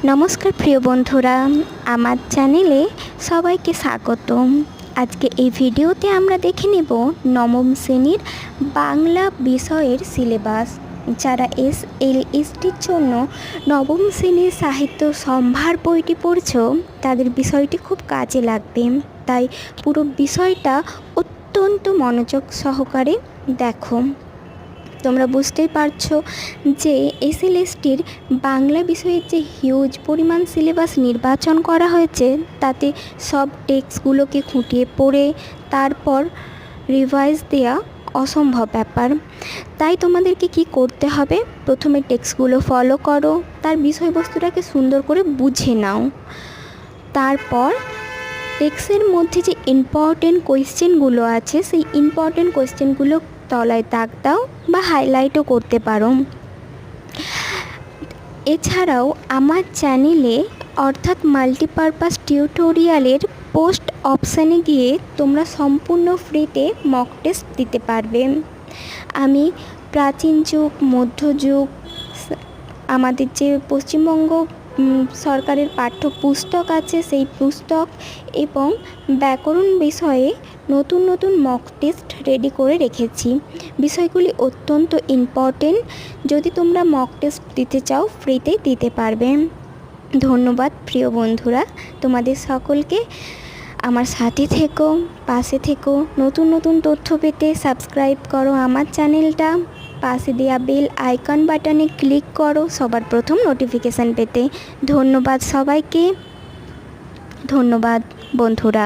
নমস্কার প্রিয় বন্ধুরা, আমার চ্যানেলে সবাইকে স্বাগতম। আজকে এই ভিডিওতে আমরা দেখে নেব নবম শ্রেণীর বাংলা বিষয়ের সিলেবাস। যারা এসএলএসটির জন্য নবম শ্রেণীর সাহিত্য সম্ভার বইটি পড়ছো, তাদের বিষয়টি খুব কাজে লাগবে। তাই পুরো বিষয়টা অত্যন্ত মনোযোগ সহকারে দেখো। তোমরা বুঝতেই পারছো যে এসএলএসটির বাংলা বিষয়ের যে হিউজ পরিমাণ সিলেবাস নির্বাচন করা হয়েছে, তাতে সব টেক্সটগুলোকে খুঁটিয়ে পড়ে তারপর রিভাইজ দেওয়া অসম্ভব ব্যাপার। তাই তোমাদেরকে কি করতে হবে, প্রথমে টেক্সটগুলো ফলো করো, তার বিষয়বস্তুটাকে সুন্দর করে বুঝে নাও। তারপর টেক্সটের মধ্যে যে ইম্পর্টেন্ট কোয়েশ্চেনগুলো আছে, সেই ইম্পর্টেন্ট কোয়েশ্চেনগুলো তলায় দাগ দাও বা হাইলাইটও করতে পারো। এছাড়াও আমার চ্যানেলে অর্থাৎ মাল্টিপারপাস টিউটোরিয়ালের পোস্ট অপশানে গিয়ে তোমরা সম্পূর্ণ ফ্রিতে মক টেস্ট দিতে পারবে। আমি প্রাচীন যুগ, মধ্যযুগ, আমাদের যে পশ্চিমবঙ্গ সরকারের পাঠ্যপুস্তক আছে, সেই পুস্তক এবং ব্যাকরণ বিষয়ে নতুন নতুন মক টেস্ট রেডি করে রেখেছি। বিষয়গুলি অত্যন্ত ইম্পর্টেন্ট। যদি তোমরা মক টেস্ট দিতে চাও, ফ্রিতেই দিতে পারবে। ধন্যবাদ প্রিয় বন্ধুরা, তোমাদের সকলকে। আমার সাথে থেকো, পাশে থেকো। নতুন নতুন তথ্য পেতে সাবস্ক্রাইব করো আমার চ্যানেলটা। পাশে দেওয়া বেল আইকন বাটনে ক্লিক করো সবার প্রথম নোটিফিকেশান পেতে। ধন্যবাদ সবাইকে। ধন্যবাদ বন্ধুরা।